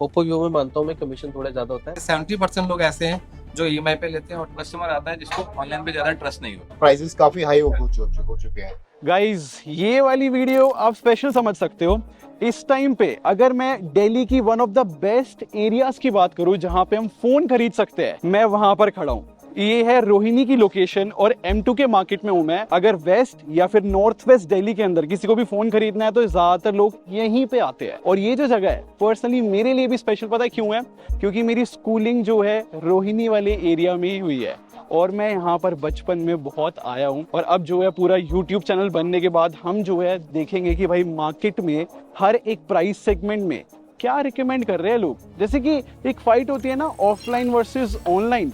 Oppo Vivo में मानता हूँ मैं कमीशन थोड़ा ज्यादा होता है। 70% लोग ऐसे हैं जो ईएमआई पे लेते हैं और कस्टमर आता है जिसको ऑनलाइन पे ज्यादा ट्रस्ट नहीं होता। प्राइसेस काफी हाई हो चुके हैं। गाइज ये वाली वीडियो आप स्पेशल समझ सकते हो। इस टाइम पे अगर मैं दिल्ली की one of the best areas की बात करूं जहां पे हम फोन खरीद सकते हैं, मैं वहां पर खड़ा हूं। ये है रोहिणी की लोकेशन और M2 के मार्केट में हूं मैं। अगर वेस्ट या फिर नॉर्थ वेस्ट दिल्ली के अंदर किसी को भी फोन खरीदना है तो ज्यादातर लोग यहीं पे आते हैं। और ये जो जगह है पर्सनली मेरे लिए भी स्पेशल, पता है क्यों है? क्योंकि मेरी स्कूलिंग जो है रोहिणी वाले एरिया में ही हुई है और मैं यहाँ पर बचपन में बहुत आया हूँ। और अब जो है पूरा YouTube चैनल बनने के बाद हम जो है देखेंगे कि भाई मार्केट में हर एक प्राइस सेगमेंट में क्या रिकमेंड कर रहे हैं लोग। जैसे कि एक फाइट होती है ना ऑफलाइन वर्सेस ऑनलाइन,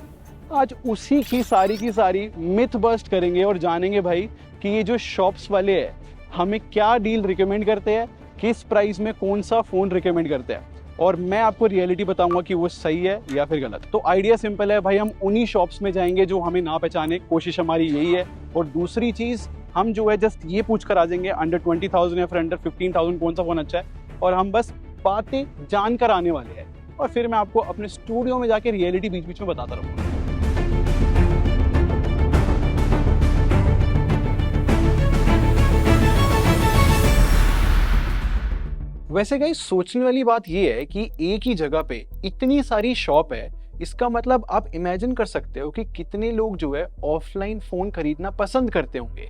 आज उसी की सारी मिथ बस्ट करेंगे और जानेंगे भाई कि ये जो शॉप्स वाले हैं हमें क्या डील रिकमेंड करते हैं, किस प्राइस में कौन सा फोन रिकमेंड करते हैं, और मैं आपको रियलिटी बताऊंगा कि वो सही है या फिर गलत। तो आइडिया सिंपल है भाई, हम उन्हीं शॉप्स में जाएंगे जो हमें ना पहचाने, कोशिश हमारी यही है। और दूसरी चीज हम जो है जस्ट ये पूछ कर आ जाएंगे अंडर 20,000 या फिर अंडर 15,000 कौन सा फोन अच्छा है, और हम बस बातें जानकर आने वाले हैं और फिर मैं आपको अपने स्टूडियो में जाके रियलिटी बीच बीच में बताता रहूंगा। वैसे गाइस सोचने वाली बात ये है कि एक ही जगह पे इतनी सारी शॉप है, इसका मतलब आप इमेजिन कर सकते हो कि कितने लोग जो है ऑफलाइन फोन खरीदना पसंद करते होंगे।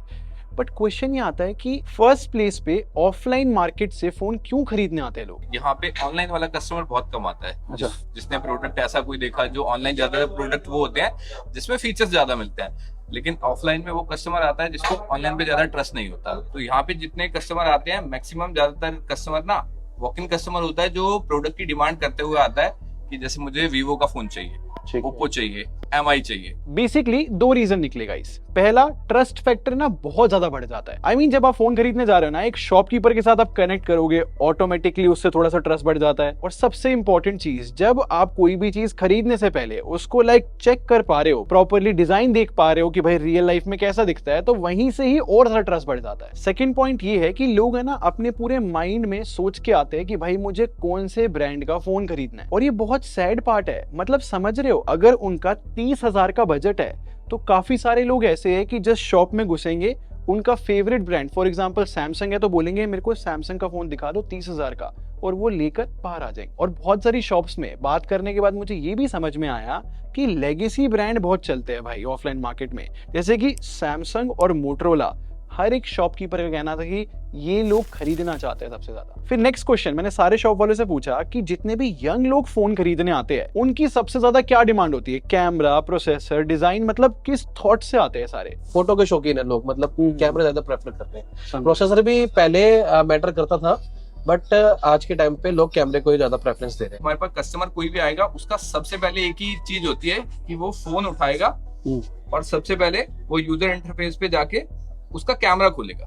बट क्वेश्चन ये आता है कि फर्स्ट प्लेस पे ऑफलाइन मार्केट से फोन क्यों खरीदने आते हैं लोग? यहाँ पे ऑनलाइन वाला कस्टमर बहुत कम आता है। अच्छा। जिसने प्रोडक्ट ऐसा कोई देखा जो ऑनलाइन ज्यादा प्रोडक्ट वो होते हैं जिसमें फीचर्स ज्यादा मिलते हैं, लेकिन ऑफलाइन में वो कस्टमर आता है जिसको ऑनलाइन पे ज्यादा ट्रस्ट नहीं होता। तो यहाँ पे जितने कस्टमर आते हैं मैक्सिमम ज्यादातर कस्टमर ना वॉक इन कस्टमर होता है जो प्रोडक्ट की डिमांड करते हुए आता है कि जैसे मुझे वीवो का फोन चाहिए, ओप्पो चाहिए, MI चाहिए। बेसिकली दो रीजन निकलेगा इस। पहला, ट्रस्ट फैक्टर ना बहुत ज्यादा बढ़ जाता है। I mean, जब आप फोन खरीदने जा रहे हो ना, एक शॉपकीपर के साथ आप कनेक्ट करोगे, ऑटोमेटिकली उससे थोड़ा सा ट्रस्ट बढ़ जाता है। और सबसे इंपॉर्टेंट चीज, जब आप कोई भी चीज खरीदने से पहले उसको चेक कर पा रहे हो, प्रॉपरली डिजाइन देख पा रहे हो कि भाई रियल लाइफ में कैसा दिखता है, तो वहीं से ही और ज्यादा ट्रस्ट बढ़ जाता है। सेकेंड पॉइंट ये है कि लोग है ना अपने पूरे माइंड में सोच के आते हैं कि भाई मुझे कौन से ब्रांड का फोन खरीदना है। और ये बहुत सैड पार्ट है, मतलब समझ रहे हो, अगर उनका 30,000 का बजट है तो काफी सारे लोग ऐसे हैं कि जस्ट शॉप में घुसेंगे, उनका favourite brand for example Samsung है तो बोलेंगे मेरे को सैमसंग का फोन दिखा दो 30,000 का, और वो लेकर बाहर आ जाएंगे। और बहुत सारी शॉप्स में बात करने के बाद मुझे ये भी समझ में आया कि लेगेसी ब्रांड बहुत चलते हैं भाई ऑफलाइन मार्केट में, जैसे कि सैमसंग और मोटरोला। हर एक शॉपकीपर का कहना था कि ये लोग खरीदना चाहते हैं सबसे ज्यादा। फिर नेक्स्ट क्वेश्चन, मैंने सारे शॉप वालों से पूछा कि जितने भी यंग लोग फोन खरीदने आते हैं उनकी सबसे ज्यादा क्या डिमांड होती है, कैमरा, प्रोसेसर, डिजाइन, मतलब किस थॉट से आते हैं सारे? फोटो के शौकीन है लोग, मतलब कैमरा ज्यादा प्रेफर करते हैं। प्रोसेसर भी पहले मैटर करता था, बट आज के टाइम पे लोग कैमरे को ही ज्यादा प्रेफरेंस दे रहे हैं। हमारे पास कस्टमर कोई भी आएगा उसका सबसे पहले एक ही चीज होती है कि वो फोन उठाएगा और सबसे पहले वो यूजर इंटरफेस पे जाके उसका कैमरा खोलेगा,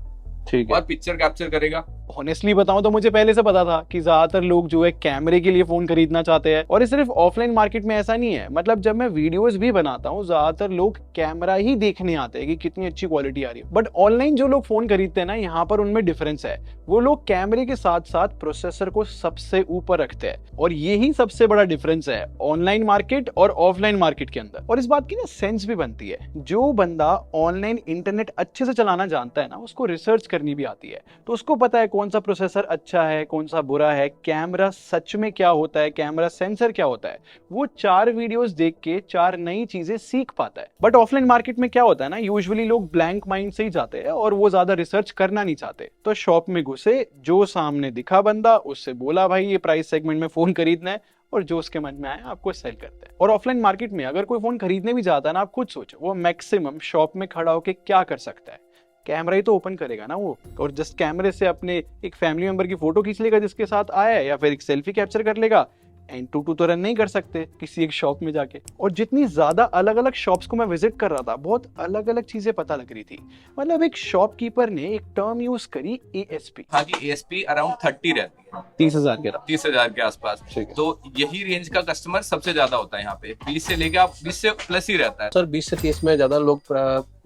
ठीक है, और पिक्चर कैप्चर करेगा। ऑनेस्टली बताऊं तो मुझे पहले से पता था कि ज्यादातर लोग जो है कैमरे के लिए फोन खरीदना चाहते हैं। और ये सिर्फ ऑफलाइन मार्केट में ऐसा नहीं है, मतलब जब मैं वीडियोस भी बनाता हूं ज्यादातर लोग कैमरा ही देखने आते हैं कि कितनी अच्छी क्वालिटी आ रही है। बट ऑनलाइन जो लोग फोन खरीदते हैं ना, यहाँ पर उनमें डिफरेंस है। वो लोग कैमरे के साथ साथ प्रोसेसर को सबसे ऊपर रखते हैं, और यही सबसे बड़ा डिफरेंस है ऑनलाइन मार्केट और ऑफलाइन मार्केट के अंदर। और इस बात की ना सेंस भी बनती है, जो बंदा ऑनलाइन इंटरनेट अच्छे से चलाना जानता है ना, उसको रिसर्च करनी भी आती है, तो उसको पता है कौन सा प्रोसेसर अच्छा है, कौन सा बुरा है, कैमरा सच में क्या होता है, कैमरा सेंसर क्या होता है। वो 4 वीडियोस देख के 4 नई चीजें सीख पाता है। बट ऑफलाइन मार्केट में क्या होता है ना, यूजुअली लोग ब्लैंक माइंड से ही जाते हैं और वो ज्यादा रिसर्च करना नहीं चाहते। तो शॉप में घुसे, जो सामने दिखा बंदा उससे बोला भाई ये प्राइस सेगमेंट में फोन खरीदना है, और जो उसके मन में आया आपको सेल करते हैं। और ऑफलाइन मार्केट में अगर कोई फोन खरीदने भी जाता है ना, आप खुद सोचो वो मैक्सिमम शॉप में खड़ा होकर क्या कर सकता है, कैमरा ही तो ओपन करेगा ना वो, और जस्ट कैमरे से अपने एक फैमिली मेंबर की फोटो खींच लेगा जिसके साथ आया है, या फिर एक सेल्फी कैप्चर कर लेगा। एंड टू तो रन नहीं कर सकते किसी एक शॉप में जाके। और जितनी ज्यादा अलग अलग शॉप्स को मैं विजिट कर रहा था, बहुत अलग अलग चीजें पता लग रही थी। मतलब एक शॉपकीपर ने एक टर्म यूज करी ASP। हाँ जी, ASP अराउंड 30 रहती है। 30,000 के 30,000 के आसपास। ठीक है। तो यही रेंज का कस्टमर सबसे ज्यादा होता है यहाँ पे, 20 से लेके आप 20 से प्लस ही रहता है। सर 20 से 30 में ज्यादा लोग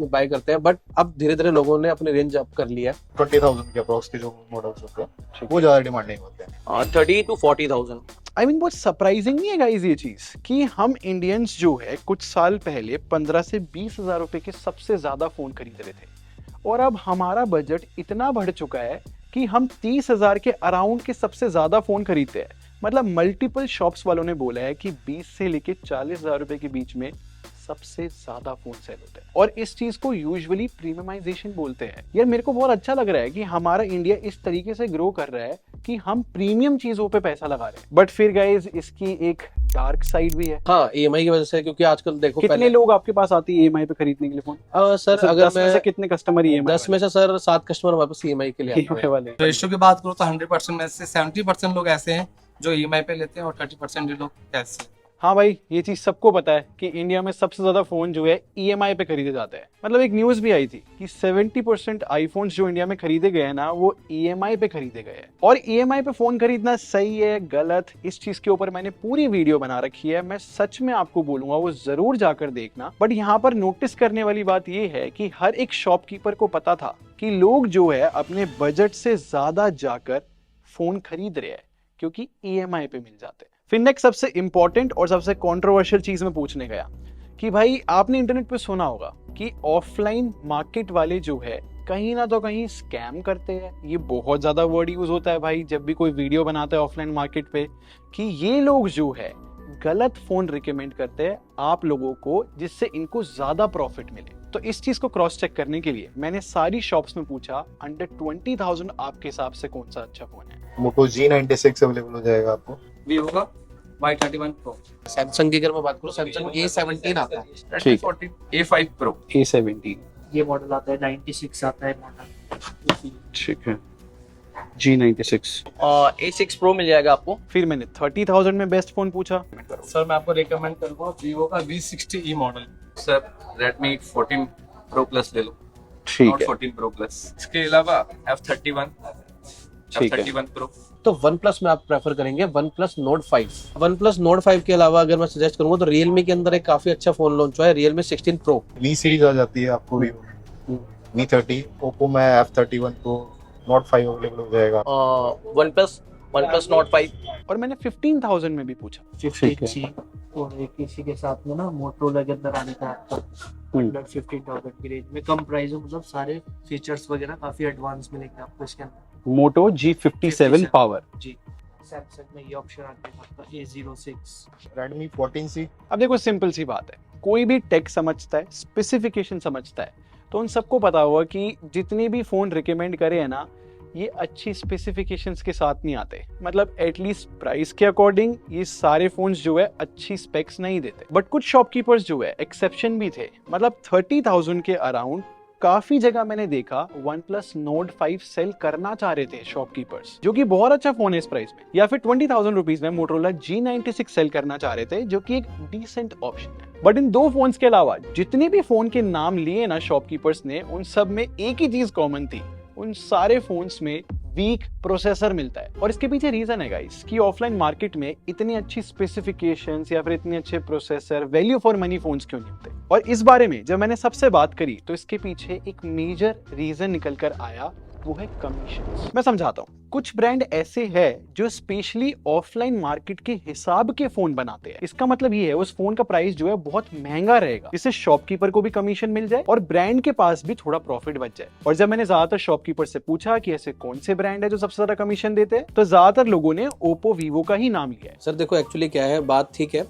बाय करते हैं, बट अब धीरे धीरे लोगों ने अपनी रेंज अप कर लिया है। 20,000 के अप्रोक्स के जो मॉडल्स होते हैं वो ज्यादा डिमांडिंग होते हैं। 30 to 40,000। आई मीन बहुत सरप्राइजिंग नहीं है गाइस ये चीज कि हम इंडियंस जो है कुछ साल पहले 15 से 20,000 रुपए के सबसे ज्यादा फोन खरीद रहे थे, और अब हमारा बजट इतना बढ़ चुका है कि हम 30,000 के अराउंड के सबसे ज्यादा फोन खरीदते हैं। मतलब मल्टीपल शॉप्स वालों ने बोला है कि 20 से लेके 40,000 रुपए के बीच में सबसे ज्यादा फोन सेल होते हैं, और इस चीज को यूजुअली प्रीमियमाइजेशन बोलते हैं। यार मेरे को बहुत अच्छा लग रहा है कि हमारा इंडिया इस तरीके से ग्रो कर रहा है कि हम प्रीमियम चीजों पे पैसा लगा रहे हैं। बट फिर गाइस इसकी एक डार्क साइड भी है। हाँ, ईएमआई की वजह से, क्योंकि आजकल देखो कितने लोग आपके पास आते हैं ईएमआई पे खरीदने के लिए फोन? सर अगर 10 में से कितने कस्टमर ईएमआई 10 में से सर 7 कस्टमर हमारे पास ईएमआई के लिए आते हैं। वाले? रेशियो की बात करो तो 100% में से 70% लोग ऐसे हैं जो ईएमआई पे लेते हैं और 30% लोग कैश से। हाँ भाई, ये चीज सबको पता है कि इंडिया में सबसे ज्यादा फोन जो है ईएमआई पे खरीदे जाते हैं। मतलब एक न्यूज भी आई थी कि 70% आईफोन्स जो इंडिया में खरीदे गए हैं ना, वो ईएमआई पे खरीदे गए हैं। और ईएमआई पे फोन खरीदना सही है गलत, इस चीज के ऊपर मैंने पूरी वीडियो बना रखी है। मैं सच में आपको बोलूंगा वो जरूर जाकर देखना। बट यहाँ पर नोटिस करने वाली बात ये है कि हर एक शॉपकीपर को पता था कि लोग जो है अपने बजट से ज्यादा जाकर फोन खरीद रहे हैं क्योंकि ईएमआई पे मिल जाते हैं। फिर नेक्स्ट सबसे इंपॉर्टेंट और सबसे कंट्रोवर्शियल चीज में पूछने गया कि भाई आपने इंटरनेट पे सुना होगा कि ऑफलाइन मार्केट वाले जो है कहीं ना तो कहीं स्कैम करते हैं। ये बहुत ज्यादा वर्ड यूज होता है भाई जब भी कोई वीडियो बनाता है ऑफलाइन मार्केट पे, कि ये लोग जो है गलत फोन रिकमेंड करते हैं आप लोगों को जिससे इनको ज्यादा प्रॉफिट मिले। तो इस चीज को क्रॉस चेक करने के लिए मैंने सारी शॉप्स में पूछा अंडर 20,000 आपके हिसाब से कौन सा अच्छा फोन है। मोटो G96 अवेलेबल हो जाएगा आपको। वीवो का Y31 Pro। सैमसंग की अगर मैं बात करूँ, सैमसंग A17 आता है। ठीक। A5 Pro। A17 ये मॉडल आता है, 96 आता है मॉडल। ठीक है। G96 और A6 Pro मिल जाएगा आपको। फिर मैंने 30,000 में बेस्ट फोन पूछा। सर मैं आपको रिकमेंड करूंगा वीवो का V60e model. Sir Redmi 14 Pro Plus ले लो। ठीक Note है 14 Pro Plus। इसके अलावा F31 ठीक है। F31 Pro। तो OnePlus में आप प्रेफर करेंगे OnePlus Nord 5। OnePlus Nord 5 के अलावा अगर मैं सजेस्ट करूंगा तो Realme के अंदर एक काफी अच्छा फोन लॉन्च हुआ है, Realme 16 Pro। V सीरीज आ जाती है आपको वीवो V30। ओप्पो में F31 Pro Note 5 अवेलेबल हो जाएगा। OnePlus Nord 5। और मैंने 15,000 में भी पूछा। 50 और एक इसी के साथ में ना मोटरोला के अंदर आने का आपको अंडर 15,000 की रेंज में कम प्राइस में, मतलब सारे फीचर्स वगैरह काफी एडवांस मिलेंगे आपको इसके अंदर। Moto G57 power. जी, सैमसंग में ये ऑप्शन आता है आपका A06। Redmi 14C। अब देखो सिंपल सी बात है, कोई भी टेक समझता है, स्पेसिफिकेशन समझता है, तो उन सबको पता होगा कि जितने भी फोन रिकमेंड करे है ना, ये अच्छी स्पेसिफिकेशंस के साथ नहीं आते। मतलब एटलीस्ट प्राइस के अकॉर्डिंग ये सारे फोन्स जो है अच्छी स्पेक्स नहीं देते। बट कुछ शॉपकीपर्स जो है एक्सेप्शन भी थे। मतलब 30,000 के अराउंड काफी जगह मैंने देखा OnePlus Nord 5 सेल करना चाह रहे थे शॉपकीपर्स, जो कि बहुत अच्छा फोन है इस प्राइस में। या फिर 20,000 रुपीज में Motorola G96 सेल करना चाह रहे थे, जो कि एक डिसेंट ऑप्शन है। बट इन दो फोन्स के अलावा जितने भी फोन के नाम लिए ना शॉपकीपर्स ने, उन सब में एक ही चीज कॉमन थी, उन सारे फोन्स में वीक प्रोसेसर मिलता है। और इसके पीछे रीजन है गाइस कि ऑफलाइन मार्केट में इतनी अच्छी स्पेसिफिकेशंस या फिर इतने अच्छे processor value for money phones क्यों नहीं होते। और इस बारे में जब मैंने सबसे बात करी तो इसके पीछे एक मेजर रीजन निकल कर आया, वो है कमीशन। मैं समझाता हूँ। कुछ ब्रांड ऐसे हैं जो स्पेशली ऑफलाइन मार्केट के हिसाब के फोन बनाते हैं। इसका मतलब ये है उस फोन का प्राइस जो है बहुत महंगा रहेगा, जिससे शॉपकीपर को भी कमीशन मिल जाए और ब्रांड के पास भी थोड़ा प्रॉफिट बच जाए। और जब मैंने ज्यादातर शॉपकीपर से पूछा कि ऐसे कौन से ब्रांड है जो सबसे ज्यादा कमीशन देते हैं, तो ज्यादातर लोगों ने ओप्पो वीवो का ही नाम लिया है। सर देखो एक्चुअली क्या है, बात ठीक है,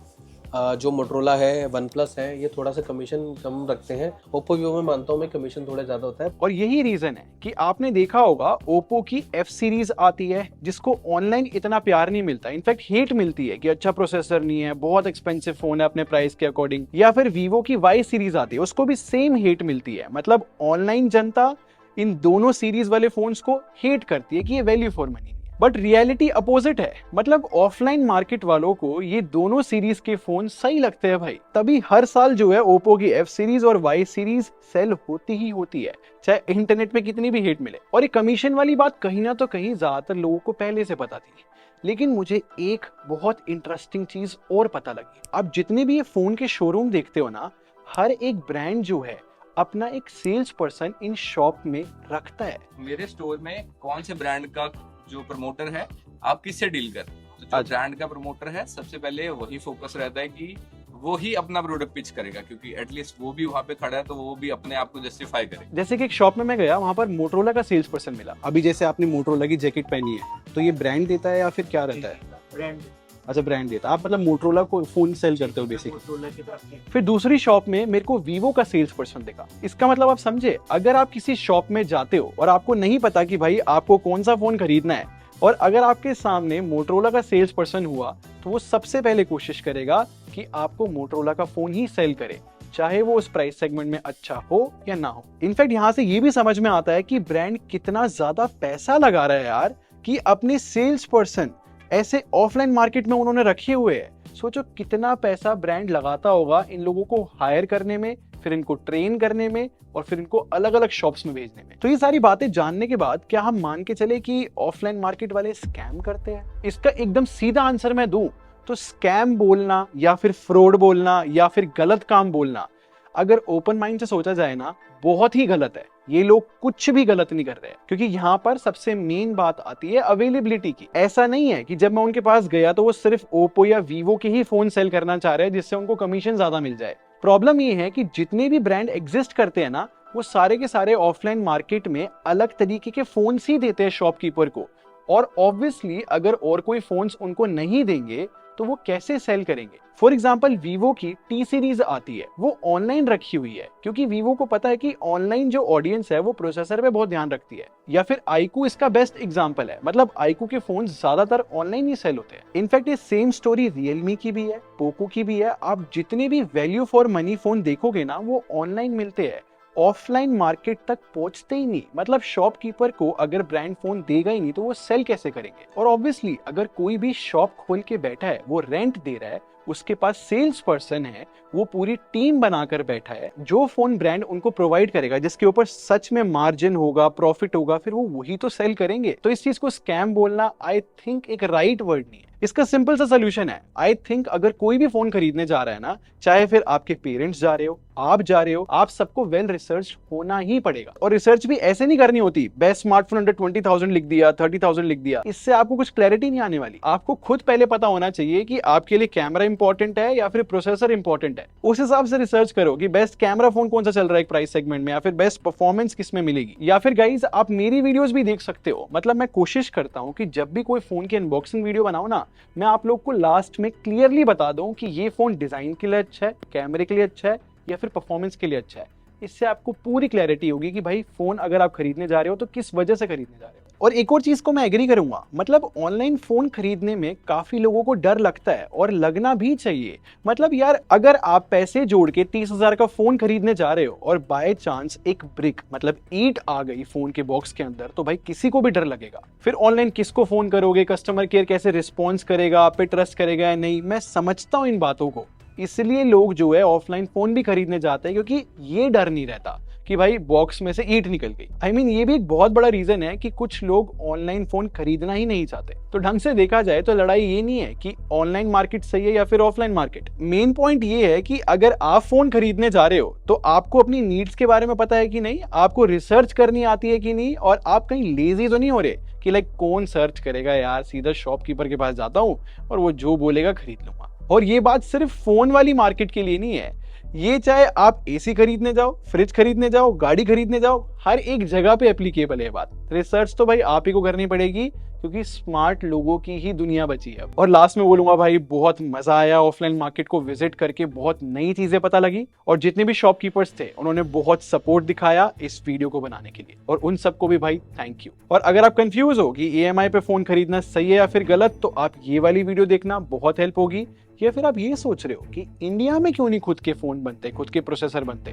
जो मोटरोला है, OnePlus है, ये थोड़ा सा कमीशन कम रखते हैं। ओप्पो वीवो में मानता हूँ मैं कमीशन थोड़ा ज्यादा होता है। और यही रीजन है कि आपने देखा होगा ओप्पो की F सीरीज आती है जिसको ऑनलाइन इतना प्यार नहीं मिलता, इनफैक्ट हेट मिलती है कि अच्छा प्रोसेसर नहीं है, बहुत एक्सपेंसिव फोन है अपने प्राइस के अकॉर्डिंग। या फिर वीवो की Y सीरीज आती है, उसको भी सेम हेट मिलती है। मतलब ऑनलाइन जनता इन दोनों सीरीज वाले फोन्स को हेट करती है कि ये वैल्यू फॉर मनी नहीं है। बट रियलिटी अपोजिट है। मतलब ऑफलाइन मार्केट वालों को ये दोनों सीरीज के फोन सही लगते हैं भाई, तभी हर साल जो है ओप्पो की F सीरीज और Y सीरीज सेल होती ही होती है, चाहे इंटरनेट पे कितनी भी हिट मिले। और ये कमीशन वाली बात कहीं ना तो कहीं ज्यादातर लोगों को पहले से पता थी, लेकिन मुझे एक बहुत इंटरेस्टिंग चीज और पता लगी। आप जितने भी ये फोन के शोरूम देखते हो ना, हर एक ब्रांड जो है अपना एक सेल्स पर्सन इन शॉप में रखता है। मेरे स्टोर में कौन से ब्रांड का जो प्रमोटर है, आप किससे डील कर, तो जो ब्रांड का प्रमोटर है सबसे पहले वही फोकस रहता है कि वो ही अपना प्रोडक्ट पिच करेगा, क्योंकि एटलीस्ट वो भी वहाँ पे खड़ा है तो वो भी अपने आप को जस्टिफाई करेगा। जैसे कि एक शॉप में मैं गया, वहां पर मोटरोला का सेल्स पर्सन मिला। अभी जैसे आपने मोटरोला की जैकेट पहनी है, तो ये ब्रांड देता है या फिर क्या रहता है? ब्रांड। अच्छा, ब्रांड देता है। आप मतलब मोटरोला को फोन सेल करते हो बेसिकली। मोटरोला की तरफ से। फिर दूसरी शॉप में मेरे को वीवो का सेल्स पर्सन दिखा। इसका मतलब आप समझे, अगर आप किसी शॉप में जाते हो और आपको नहीं पता कि भाई आपको कौन सा फोन खरीदना है, और अगर आपके सामने मोटरोला का सेल्स पर्सन हुआ, तो वो सबसे पहले कोशिश करेगा कि आपको मोटरोला का फोन ही सेल करे, चाहे वो उस प्राइस सेगमेंट में अच्छा हो या ना हो। इनफैक्ट यहाँ से ये भी समझ में आता है कि ब्रांड कितना ज्यादा पैसा लगा रहा है यार, कि अपने सेल्स पर्सन ऐसे ऑफलाइन मार्केट में उन्होंने रखे हुए हैं। सोचो कितना पैसा ब्रांड लगाता होगा इन लोगों को हायर करने में, फिर इनको ट्रेन करने में, और फिर इनको अलग अलग शॉप्स में भेजने में। तो ये सारी बातें जानने के बाद क्या हम मान के चले कि ऑफलाइन मार्केट वाले स्कैम करते हैं? इसका एकदम सीधा आंसर मैं दूं तो स्कैम बोलना या फिर फ्रॉड बोलना या फिर गलत काम बोलना, अगर ओपन माइंड से सोचा जाए ना, बहुत ही गलत है। ये लोग कुछ भी गलत नहीं कर रहे हैं, क्योंकि यहाँ पर सबसे मेन बात आती है अवेलेबिलिटी की। ऐसा नहीं है कि जब मैं उनके पास गया तो वो सिर्फ ओप्पो या वीवो के ही फोन सेल करना चाह रहे हैं जिससे उनको कमीशन ज्यादा मिल जाए। प्रॉब्लम ये है कि जितने भी ब्रांड एग्जिस्ट करते हैं ना, वो सारे के सारे ऑफलाइन मार्केट में अलग तरीके के फोन ही देते हैं शॉपकीपर को, और ऑब्वियसली अगर और कोई फोन्स उनको नहीं देंगे तो वो कैसे सेल करेंगे। फॉर एग्जाम्पल वीवो की टी सीरीज आती है, वो ऑनलाइन रखी हुई है क्योंकि वीवो को पता है कि ऑनलाइन जो ऑडियंस है वो प्रोसेसर पे बहुत ध्यान रखती है। या फिर आईकू इसका बेस्ट एग्जांपल है, मतलब आईकू के फोन ज्यादातर ऑनलाइन ही सेल होते हैं। इनफैक्ट ये सेम स्टोरी रियलमी की भी है, पोको की भी है। आप जितने भी वैल्यू फॉर मनी फोन देखोगे ना, वो ऑनलाइन मिलते हैं, ऑफलाइन मार्केट तक पहुंचते ही नहीं। मतलब शॉपकीपर को अगर ब्रांड फोन देगा ही नहीं तो वो सेल कैसे करेंगे। और ऑब्वियसली अगर कोई भी शॉप खोल के बैठा है, वो रेंट दे रहा है, उसके पास सेल्स पर्सन है, वो पूरी टीम बनाकर बैठा है, जो फोन ब्रांड उनको प्रोवाइड करेगा, जिसके ऊपर सच में मार्जिन होगा, प्रॉफिट होगा, फिर वो वही तो सेल करेंगे। तो इस चीज को स्कैम बोलना आई थिंक एक राइट वर्ड नहीं है। इसका सिंपल सा सोल्यूशन है, आई थिंक अगर कोई भी फोन खरीदने जा रहा है ना, चाहे फिर आपके पेरेंट्स जा रहे हो, आप जा रहे हो, आप सबको वेल रिसर्च होना ही पड़ेगा। और रिसर्च भी ऐसे नहीं करनी होती, बेस्ट स्मार्टफोन अंडर 20,000 लिख दिया, 30,000 लिख दिया, इससे आपको कुछ क्लैरिटी नहीं आने वाली। आपको खुद पहले पता होना चाहिए कि आपके लिए कैमरा इंपॉर्टेंट है या फिर प्रोसेसर इंपॉर्टेंट है। उस हिसाब से रिसर्च करो कि बेस्ट कैमरा फोन कौन सा चल रहा है प्राइस सेगमेंट में, या फिर बेस्ट परफॉर्मेंस किस में मिलेगी। या फिर गाइज आप मेरी वीडियोस भी देख सकते हो। मतलब मैं कोशिश करता हूँ कि जब भी कोई फोन की अनबॉक्सिंग वीडियो बनाऊं ना, मैं आप लोग को लास्ट में क्लियरली बता दूं कि ये फोन डिजाइन के लिए अच्छा है, कैमरे के लिए अच्छा है, या फिर परफॉर्मेंस के लिए अच्छा है। इससे आपको पूरी क्लैरिटी होगी कि भाई फोन अगर आप खरीदने जा रहे हो तो किस वजह से खरीदने जा रहे हो। और एक और चीज को मैं एग्री करूंगा, मतलब ऑनलाइन फोन खरीदने में काफी लोगों को डर लगता है, और लगना भी चाहिए। मतलब यार अगर आप पैसे जोड़ के 30,000 का फोन खरीदने जा रहे हो और बाय चांस एक ब्रिक मतलब ईंट आ गई फोन के बॉक्स के अंदर, तो भाई किसी को भी डर लगेगा। फिर ऑनलाइन किसको फोन करोगे, कस्टमर केयर कैसे रिस्पॉन्स करेगा, आप पे ट्रस्ट करेगा या नहीं। मैं समझता हूँ इन बातों को, इसलिए लोग जो है ऑफलाइन फोन भी खरीदने जाते हैं, क्योंकि ये डर नहीं रहता कि भाई बॉक्स में से ईंट निकल गई। आई मीन ये भी एक बहुत बड़ा रीजन है कि कुछ लोग ऑनलाइन फोन खरीदना ही नहीं चाहते। तो ढंग से देखा जाए तो लड़ाई ये नहीं है कि ऑनलाइन मार्केट सही है या फिर ऑफलाइन मार्केट। मेन पॉइंट ये है कि अगर आप फोन खरीदने जा रहे हो तो आपको अपनी नीड्स के बारे में पता है कि नहीं, आपको रिसर्च करनी आती है कि नहीं, और आप कहीं लेजी तो नहीं हो रहे कि लाइक कौन सर्च करेगा यार, सीधा शॉपकीपर के पास जाता हूँ और वो जो बोलेगा खरीद लूंगा। और ये बात सिर्फ फोन वाली मार्केट के लिए नहीं है, ये चाहे आप एसी खरीदने जाओ, फ्रिज खरीदने जाओ, गाड़ी खरीदने जाओ, हर एक जगह पे एप्लीकेबल है बात। रिसर्च तो भाई आप ही को करनी पड़ेगी, क्योंकि स्मार्ट लोगों की ही दुनिया बची है। और लास्ट में बोलूंगा भाई, बहुत मजा आया ऑफलाइन मार्केट को विजिट करके, बहुत नई चीजें पता लगी, और जितने भी शॉपकीपर्स थे उन्होंने बहुत सपोर्ट दिखाया इस वीडियो को बनाने के लिए, और उन सबको भी भाई थैंक यू। और अगर आप कंफ्यूज हो कि EMI पे फोन खरीदना सही है या फिर गलत, तो आप ये वाली वीडियो देखना, बहुत हेल्प होगी। या फिर आप ये सोच रहे हो कि इंडिया में क्यों नहीं खुद के फोन बनते, खुद के प्रोसेसर बनते,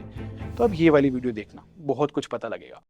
तो अब ये वाली वीडियो देखना, बहुत कुछ पता लगेगा।